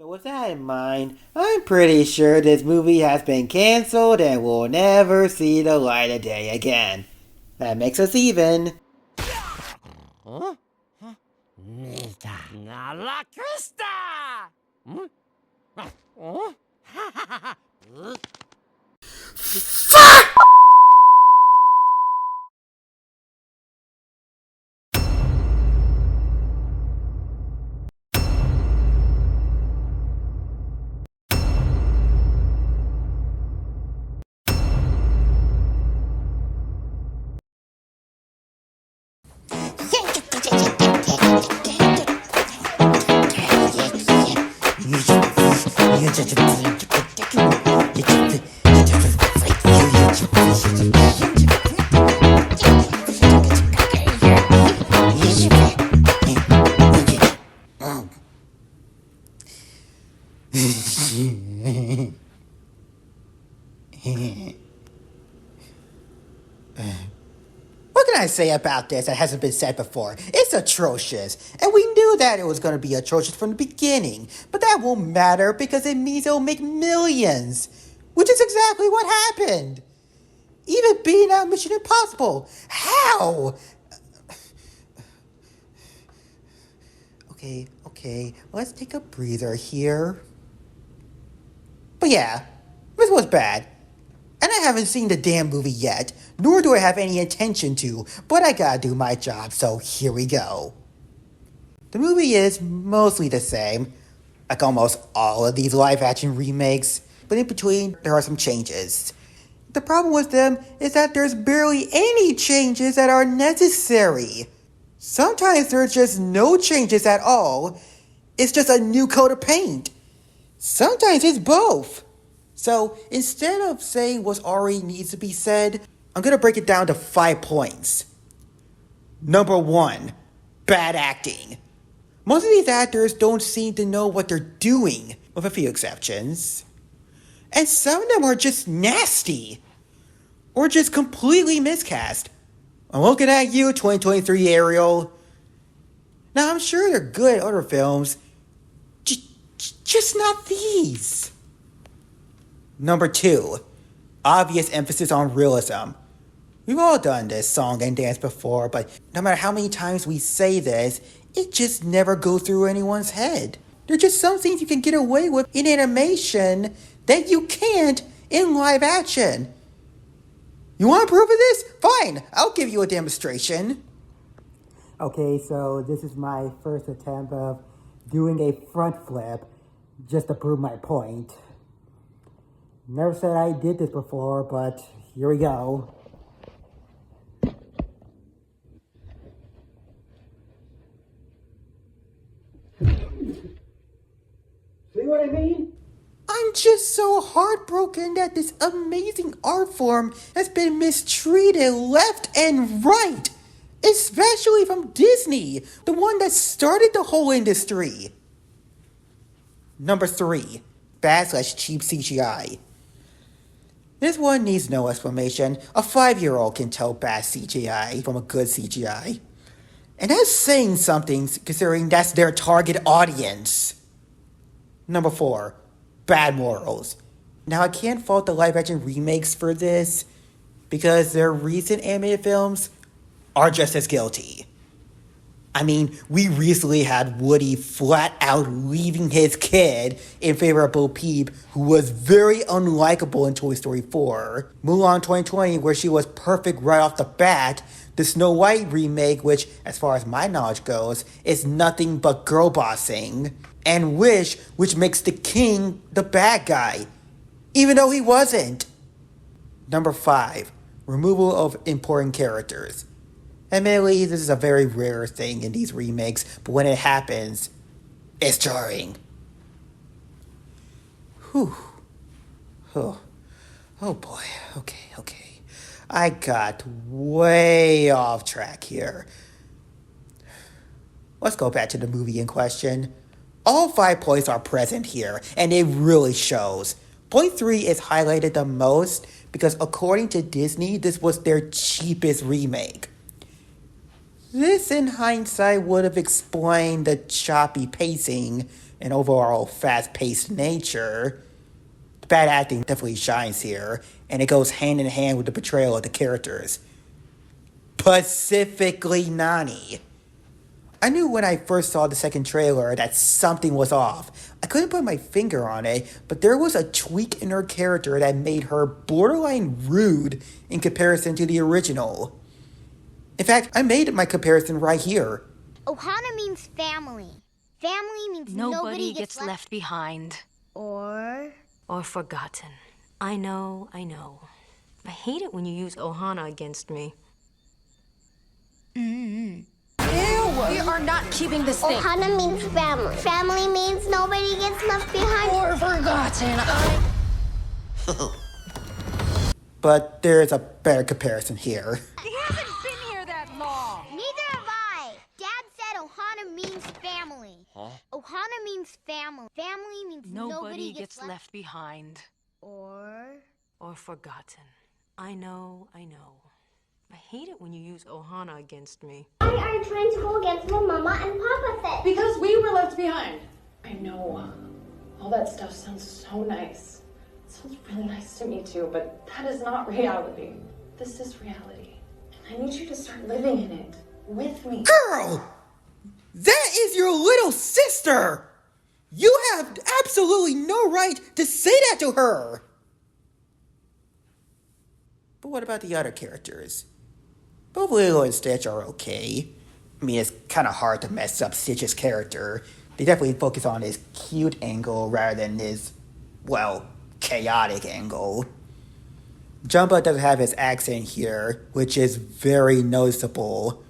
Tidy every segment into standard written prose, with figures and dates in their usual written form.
So with that in mind, I'm pretty sure this movie has been canceled and will never see the light of day again. That makes us even. Huh? Nista. La Crista! Huh? What can I say about this that hasn't been said before? It's atrocious. And we knew that it was going to be atrocious from the beginning. But that won't matter because it means it'll make millions. Which is exactly what happened. Even beating out Mission Impossible. How? Okay, let's take a breather here. But yeah, this was bad. And I haven't seen the damn movie yet, nor do I have any intention to, but I gotta do my job, so here we go. The movie is mostly the same, like almost all of these live action remakes, but in between, there are some changes. The problem with them is that there's barely any changes that are necessary. Sometimes there's just no changes at all. It's just a new coat of paint. Sometimes it's both. So instead of saying what already needs to be said, I'm going to break it down to 5 points. Number 1, bad acting. Most of these actors don't seem to know what they're doing, with a few exceptions. And some of them are just nasty. Or just completely miscast. I'm looking at you, 2023 Ariel. Now I'm sure they're good at other films, just not these. Number 2, obvious emphasis on realism. We've all done this song and dance before, but no matter how many times we say this, it just never goes through anyone's head. There are just some things you can get away with in animation that you can't in live action. You want proof of this? Fine, I'll give you a demonstration. Okay, so this is my first attempt of doing a front flip just to prove my point. Never said I did this before, but here we go. See what I mean? I'm just so heartbroken that this amazing art form has been mistreated left and right. Especially from Disney, the one that started the whole industry. Number 3, bad/cheap CGI. This one needs no explanation. A 5-year-old can tell bad CGI from a good CGI. And that's saying something considering that's their target audience. Number 4, bad morals. Now I can't fault the live action remakes for this because their recent animated films are just as guilty. I mean, we recently had Woody flat out leaving his kid in favor of Bo Peep, who was very unlikable in Toy Story 4. Mulan 2020, where she was perfect right off the bat. The Snow White remake, which, as far as my knowledge goes, is nothing but girl bossing. And Wish, which makes the king the bad guy, even though he wasn't. Number 5, removal of important characters. Admittedly, this is a very rare thing in these remakes, but when it happens, it's jarring. Whew. Oh boy. Okay. I got way off track here. Let's go back to the movie in question. All 5 points are present here, and it really shows. Point 3 is highlighted the most because according to Disney, this was their cheapest remake. This, in hindsight, would have explained the choppy pacing, and overall fast-paced nature, the bad acting definitely shines here, and it goes hand in hand with the portrayal of the characters. Specifically Nani. I knew when I first saw the second trailer that something was off. I couldn't put my finger on it, but there was a tweak in her character that made her borderline rude in comparison to the original. In fact, I made my comparison right here. Ohana means family. Family means nobody gets left behind. Or forgotten. I know. I hate it when you use Ohana against me. Mm-hmm. We are not keeping this thing. Ohana means family. Family means nobody gets left behind. Or forgotten. But there's a better comparison here. He hasn't been here that long. Neither have I. Dad said Ohana means family. Huh? Ohana means family. Family means Nobody gets left behind. Or forgotten. I know. I hate it when you use Ohana against me. why are you trying to go against what Mama and Papa said? Because we were left behind. I know. All that stuff sounds so nice. It sounds really nice to me too, but that is not reality. This is reality. And I need you to start living in it with me. Girl! That is your little sister! You have absolutely no right to say that to her! But what about the other characters? Both Lilo and Stitch are okay. I mean, it's kind of hard to mess up Stitch's character. They definitely focus on his cute angle rather than his, well, chaotic angle. Jumba doesn't have his accent here, which is very noticeable.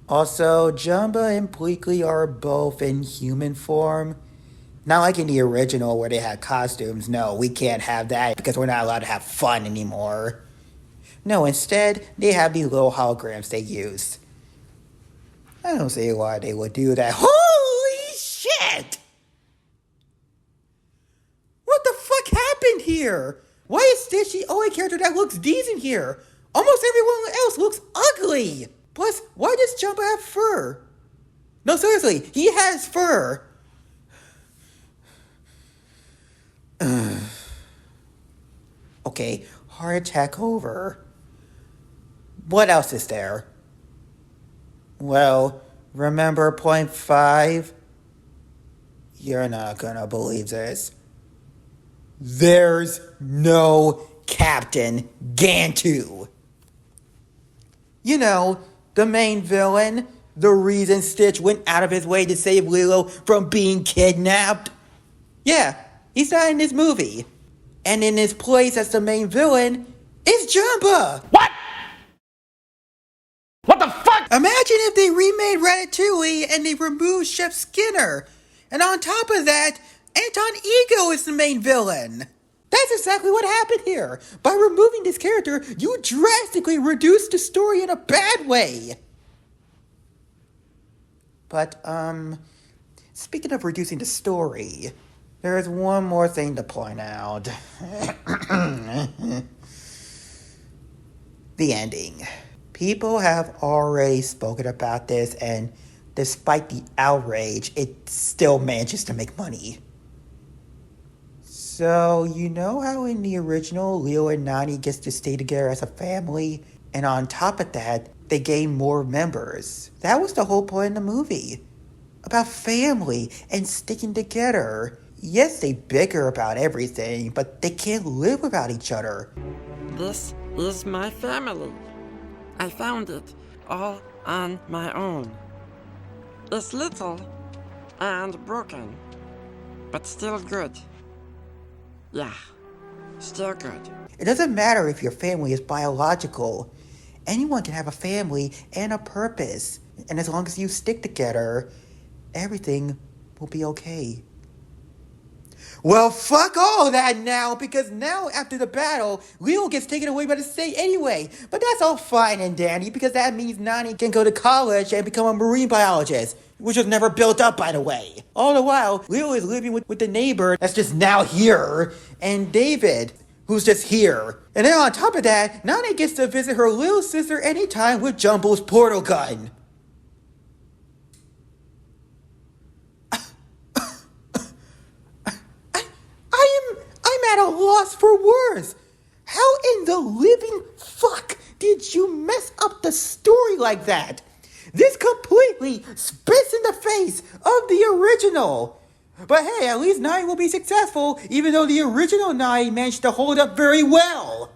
Also, Jumba and Pleakley are both in human form. Not like in the original where they had costumes. No, we can't have that because we're not allowed to have fun anymore. No, instead, they have these little holograms they use. I don't see why they would do that. Holy shit! What the fuck happened here? Why is Stitch the only character that looks decent here? Almost everyone else looks ugly! Plus, why does Jumba have fur? No, seriously, he has fur. Okay, heart attack over. What else is there? Well, remember point 5? You're not gonna believe this. There's no Captain Gantu. You know, the main villain, the reason Stitch went out of his way to save Lilo from being kidnapped. Yeah, he's not in this movie. And in his place as the main villain is Jumba. What? What the fuck? Imagine if they remade Ratatouille and they removed Chef Skinner. And on top of that, Anton Ego is the main villain. That's exactly what happened here. By removing this character, you drastically reduced the story in a bad way. But, speaking of reducing the story, there's one more thing to point out. The ending. People have already spoken about this, and despite the outrage, it still manages to make money. So, you know how in the original, Leo and Nani gets to stay together as a family, and on top of that, they gain more members. That was the whole point of the movie. About family and sticking together. Yes, they bicker about everything, but they can't live without each other. This is my family. I found it all on my own. It's little and broken, but still good. Yeah, still good. It doesn't matter if your family is biological. Anyone can have a family and a purpose. And as long as you stick together, everything will be okay. Well, fuck all that now, because now after the battle, Leo gets taken away by the state anyway. But that's all fine and dandy, because that means Nani can go to college and become a marine biologist, which was never built up, by the way. All the while, Leo is living with the neighbor that's just now here, and David, who's just here. And then on top of that, Nani gets to visit her little sister anytime with Jumbo's portal gun. worse. How in the living fuck did you mess up the story like that? This completely spits in the face of the original. But hey, at least 9 will be successful, even though the original 9 managed to hold up very well.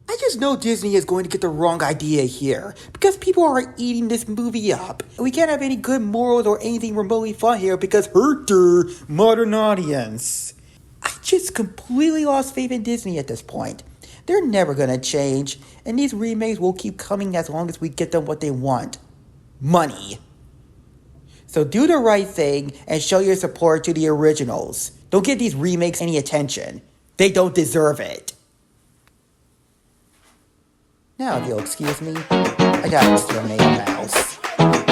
I just know Disney is going to get the wrong idea here, because people are eating this movie up. We can't have any good morals or anything remotely fun here because hurt their modern audience. I just completely lost faith in Disney at this point. They're never gonna change, and these remakes will keep coming as long as we get them what they want. Money. So do the right thing and show your support to the originals. Don't give these remakes any attention. They don't deserve it. Now, if you'll excuse me, I gotta exterminate a mouse.